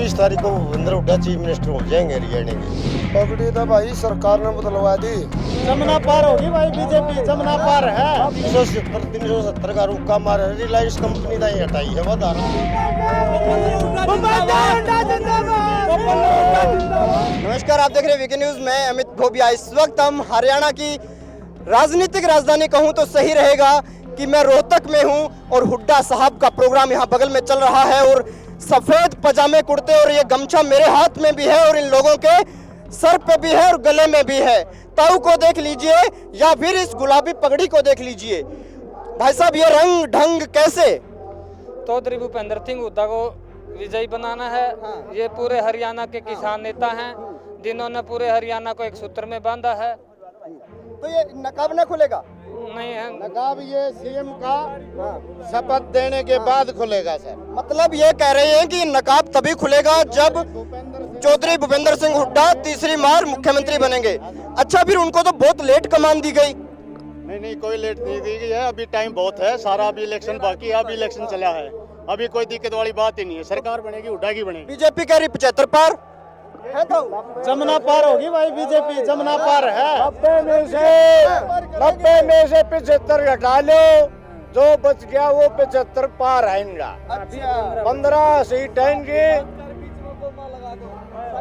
24 तारीख को Bhupendra Hooda chief minister हो जाएंगे हरियाणा के। पगड़ी तो भाई सरकार ने बदलवा दी। जमुना पार होगी भाई बीजेपी, जमुना पार है। 370 का रुका मार रिलायंस कंपनी का ही हटाई है वो धारा। नमस्कार, आप देख रहे हैं वीके न्यूज। मैं अमित भोबिया। इस वक्त हम हरियाणा की राजनीतिक राजधानी कहूं तो सही रहेगा कि मैं रोहतक में हूं और हुड्डा साहब का प्रोग्राम यहां बगल में चल रहा है और सफेद पजामे कुर्ते और ये गमछा मेरे हाथ में भी है और इन लोगों के सर पे भी है और गले में भी है। ताऊ को देख लीजिए या फिर इस गुलाबी पगड़ी को देख लीजिए। भाई साहब, ये रंग ढंग कैसे? चौधरी भूपेंद्र सिंह हुड्डा को विजयी बनाना है। ये पूरे हरियाणा के किसान नेता हैं जिन्होंने पूरे हरियाणा को एक सूत्र में बांधा है। तो ये नकाब न खुलेगा? नहीं है, नकाब ये सीएम का शपथ देने के बाद खुलेगा सर। मतलब ये कह रहे हैं कि नकाब तभी खुलेगा जब चौधरी भूपेंद्र सिंह हुड्डा तीसरी बार मुख्यमंत्री बनेंगे। अच्छा, फिर उनको तो बहुत लेट कमान दी गई। नहीं, कोई लेट नहीं दी गई है। अभी टाइम बहुत है, सारा अभी इलेक्शन बाकी है, अभी इलेक्शन चला है, अभी कोई दिक्कत वाली बात ही नहीं है। सरकार बनेगी, हुड्डा की बनेगी। बीजेपी कह रही 75 पार है तो जमुना पार होगी भाई बीजेपी, जमुना पार है। 90 में से 75 हटा लो, जो बच गया वो 75 पार है इनका। 15 सीट है इनकी।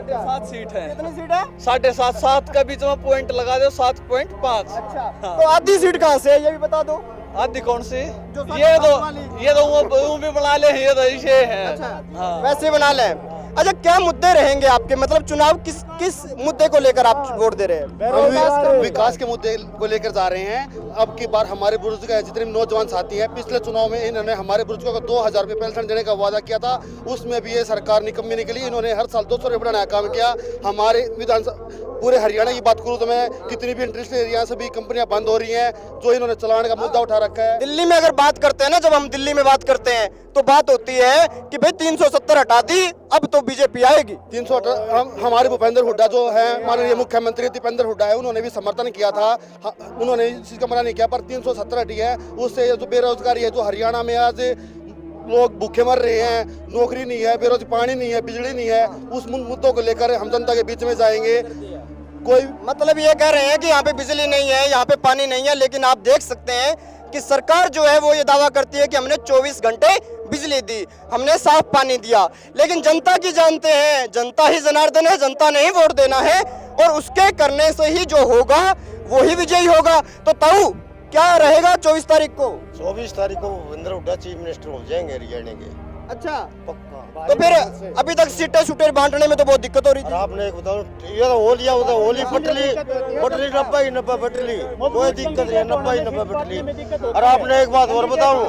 7 सीट है। कितनी सीट है? 7.5 7 का बीच में पॉइंट लगा दो, 7.5। अच्छा, तो आधी सीट कहाँ से है ये भी बता दो। आधी कौन सी? जो ये वाली। तो वो भी बना ले, ये तो इसे है। अच्छा, वैसे बना लें। अच्छा, क्या मुद्दे रहेंगे आपके? मतलब चुनाव किस मुद्दे को लेकर आप वोट दे रहे हैं? विकास के मुद्दे को लेकर जा रहे हैं। अब की बार हमारे बुजुर्ग जितने भी नौजवान साथी हैं, पिछले चुनाव में इन्होंने हमारे बुजुर्गों को 2000 रुपये पेंशन देने का वादा किया था, उसमें भी ये सरकार निकम्मी निकली। इन्होंने हर साल 200 रुपये बढ़ाने का काम किया। हमारे विधानसभा पूरे हरियाणा की बात करूँ तो मैं कितनी भी इंडस्ट्रियल एरिया से भी कंपनियां बंद हो रही हैं, जो इन्होंने चलाने का मुद्दा उठा रखा है। दिल्ली में अगर बात करते हैं ना, जब हम दिल्ली में बात करते हैं तो बात होती है कि भाई 370 हटा दी, अब तो बीजेपी आएगी। 300 हमारे भूपेंद्र हुड्डा जो है, माननीय मुख्यमंत्री दीपेंद्र हुड्डा है, उन्होंने भी समर्थन किया था। उन्होंने इस चीज का मना नहीं किया, पर 370 हटी है। उससे जो बेरोजगारी है, जो हरियाणा में आज लोग भूखे मर रहे हैं, नौकरी नहीं है, बेरोजगारी, पानी नहीं है, बिजली नहीं है, उस मुद्दों को लेकर हम जनता के बीच में जाएंगे। कोई मतलब ये कह रहे हैं कि यहाँ पे बिजली नहीं है, यहाँ पे पानी नहीं है, लेकिन आप देख सकते हैं कि सरकार जो है वो ये दावा करती है कि हमने 24 घंटे बिजली दी, हमने साफ पानी दिया, लेकिन जनता की जानते हैं, जनता ही जनार्दन है, जनता ने ही वोट देना है और उसके करने से ही जो होगा वो ही विजयी होगा। तो ताऊ, क्या रहेगा 24 तारीख को? 24 तारीख को भूपेंद्र हुड्डा चीफ मिनिस्टर हो जाएंगे हरियाणा के। अच्छा, पक्का। तो फिर अभी तक सीटें सुटें बांटने में तो बहुत दिक्कत हो रही थी। आपने एक बताओ, ये तो हो लिया, उधर होली पटली 90 पटली, कोई दिक्कत नहीं, 90 पटली। और आपने एक बात और बताऊं,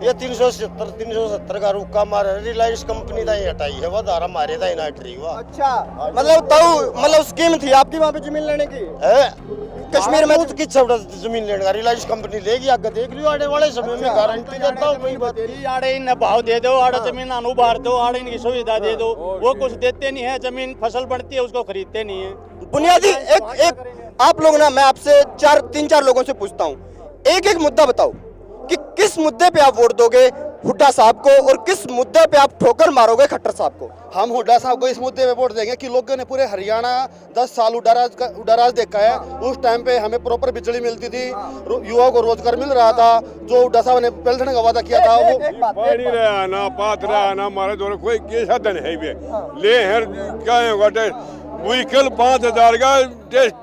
ये 370 का रुका मार रिलायंस कंपनी का ही हटाई है वो धारा, मारे था इनाट रही हुआ। अच्छा, मतलब ताऊ, मतलब स्कीम थी आपकी वहाँ पे जमीन लेने की कश्मीर में? की जमीन लेने का रिलायंस कंपनी लेगी, आगे देख लियो आने वाले समय में, गारंटी देता हूँ। वही बात आड़े इन भाव दे दो, आड़े जमीन अनुबार दो, आड़े इनकी सुविधा दे दो, वो कुछ देते नहीं है। जमीन फसल बढ़ती है, उसको खरीदते नहीं है। बुनियादी एक आप लोग ना, मैं आपसे 3-4 लोगों से पूछता हूँ, एक मुद्दा बताओ कि किस मुद्दे पे आप वोट दोगे हुड्डा साहब को और किस मुद्दे पे आप ठोकर मारोगे खट्टर साहब को? हम हुड्डा साहब को इस मुद्दे पे वोट देंगे कि लोगों ने पूरे हरियाणा 10 साल उड्डाराज देखा है। उस टाइम पे हमें प्रॉपर बिजली मिलती थी, युवाओं को रोजगार मिल रहा था, जो हुड्डा साहब ने पेंशन का वादा किया था वो पानी रहना, पात रहना, हमारे द्वारा कोई के साधन है भी ले हैं क्या है व्हीकल 5000 का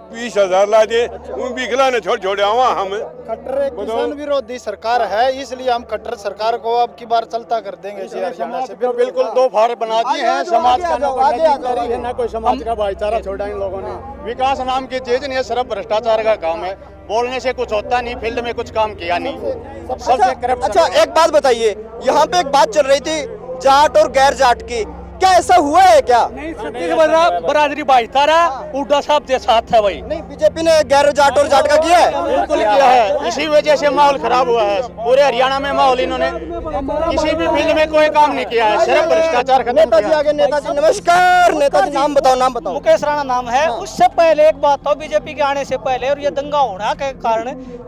20,000 ला दे, उन व्हीकल ने छोड़ आवा। हम खट्टर किसान विरोधी सरकार है, इसलिए हम खट्टर सरकार को अब की बार चलता कर देंगे। हरियाणा से बिल्कुल 2 फाड़ बना दिए हैं। समाज का ना कोई समाज का भाईचारा छोड़ा इन लोगों ने। विकास नाम की चीज नहीं है, सिर्फ भ्रष्टाचार का काम है। बोलने से कुछ होता नहीं, फील्ड में कुछ काम किया नहीं, सबसे करप्शन। अच्छा, एक बात बताइए, यहाँ पे एक बात चल रही थी जाट और गैर जाट की, क्या ऐसा हुआ है क्या? बरादरी भाईचारा हुड्डा साहब के साथ है भाई। नहीं, बीजेपी ने गैर जाट और जाट का किया है? बिल्कुल किया है, इसी वजह से माहौल खराब हुआ है पूरे हरियाणा में। माहौल इन्होंने किसी भी फील्ड में कोई काम नहीं किया है, सिर्फ भ्रष्टाचार खत्म नेताजी किया। आगे, नेताजी नमस्कार। नेताजी नाम बताओ, नाम बताओ। मुकेश राणा नाम है। उससे पहले एक बात था, बीजेपी के आने से पहले और ये दंगा होने के कारण,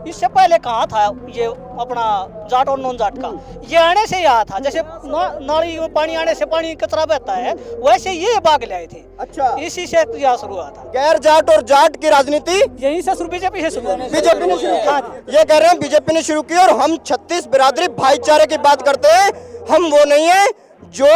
इससे पहले कहाँ था ये अपना जाट और नॉन जाट का, ये आने से ही आया था। जैसे नाली में पानी आने से पानी कचरा बहता है, वैसे ये भाग ले आए थे। अच्छा, इसी से यह शुरू हुआ था। गैर जाट और जाट की राजनीति यही से शुरू, बीजेपी से शुरू। बीजेपी ने शुरू की। ये कह रहे हैं बीजेपी ने शुरू की, और हम 36 बिरादरी भाईचारे की बात करते हैं। हम वो नहीं है जो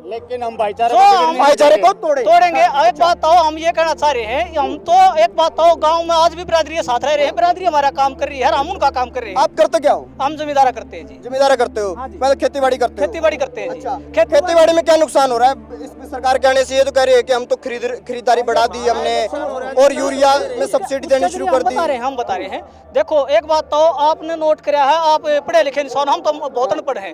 लेकिन हम भाईचारे तो हम भाईचारे को तोड़ेंगे। एक बात तो हम ये कहना चाह रहे हैं, हम तो एक बात तो गांव में आज भी बिरादरी साथ रह रहे हैं, बिरादरी हमारा काम कर रही है, हम उनका काम कर रहे हैं। आप करते क्या हो? हम जमींदारा करते हैं जी। जिम्मेदारा करते हो? मतलब खेती बाड़ी करते हो? खेती बाड़ी करते हैं जी। अच्छा, खेती बाड़ी में क्या नुकसान हो रहा है? इसमें सरकार कहने से ये तो कह रही है कि हम तो खरीदारी बढ़ा दी हमने, और यूरिया में सब्सिडी देनी शुरू कर दी। हम बता रहे हैं। देखो एक बात तो आपने नोट किया है, आप पढ़े लिखे इंसान, हम तो बहुत अनपढ़ हैं।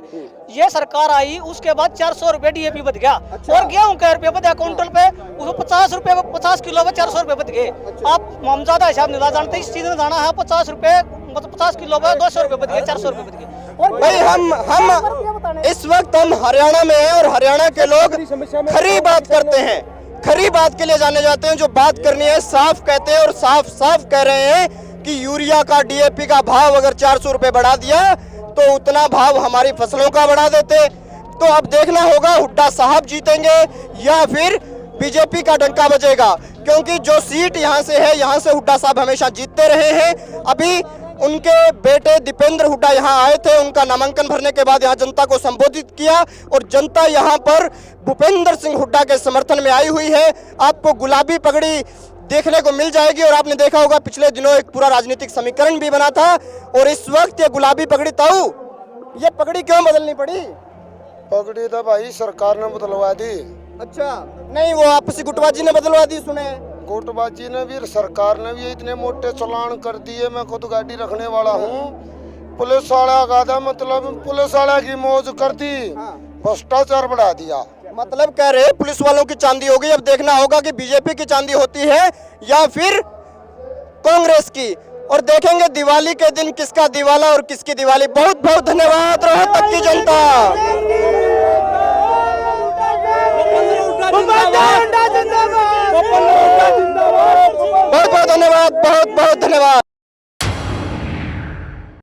ये सरकार आई, उसके बाद 400 रुपए DAP बढ़ गया, और गेहूं का रुपये बढ़ा क्विंटल पे, उसको 50 रुपए 50 किलो में 400 रुपए बढ़ गए। आप हम ज्यादा हिसाब नहीं जानते, इस चीज में जाना है 50 रुपए, मतलब 50 किलो में 200 रुपए बढ़ गए, 400 रुपए बढ़ गए। भाई हम इस वक्त हम हरियाणा में हैं, और हरियाणा के लोग खरी बात करते हैं, खरी बात के लिए जाने जाते हैं। जो बात करनी है साफ कहते हैं, और साफ साफ कह रहे हैं कि यूरिया का DAP का भाव अगर 400 रुपए बढ़ा दिया तो उतना भाव हमारी फसलों का बढ़ा देते। तो अब देखना होगा हुड्डा साहब जीतेंगे या फिर बीजेपी का डंका बजेगा, क्योंकि जो सीट यहाँ से है, यहाँ से हुड्डा साहब हमेशा जीतते रहे हैं। अभी उनके बेटे दीपेंद्र हुड्डा यहाँ आए थे, उनका नामांकन भरने के बाद यहाँ जनता को संबोधित किया, और जनता यहाँ पर भूपेंद्र सिंह हुड्डा के समर्थन में आई हुई है। आपको गुलाबी पगड़ी देखने को मिल जाएगी, और आपने देखा होगा पिछले दिनों एक पूरा राजनीतिक समीकरण भी बना था, और इस वक्त ये गुलाबी पगड़ी ताऊ, ये पगड़ी क्यों बदलनी पड़ी? पगड़ी तो भाई सरकार ने बदलवा दी। अच्छा, नहीं वो आपसी गुटबाजी ने बदलवा दी सुने। गुटबाजी ने भी, सरकार ने भी इतने मोटे चालान कर दिए। मैं खुद गाड़ी रखने वाला हूँ, पुलिस वाला का था, मतलब पुलिस वाला की मौज कर दी, भ्रष्टाचार बढ़ा दिया। मतलब कह रहे पुलिस वालों की चांदी हो गई। अब देखना होगा कि बीजेपी की चांदी होती है या फिर कांग्रेस की, और देखेंगे दिवाली के दिन किसका दिवाला और किसकी दिवाली। बहुत बहुत धन्यवाद रोहतक की जनता। बहुत बहुत धन्यवाद, बहुत बहुत धन्यवाद।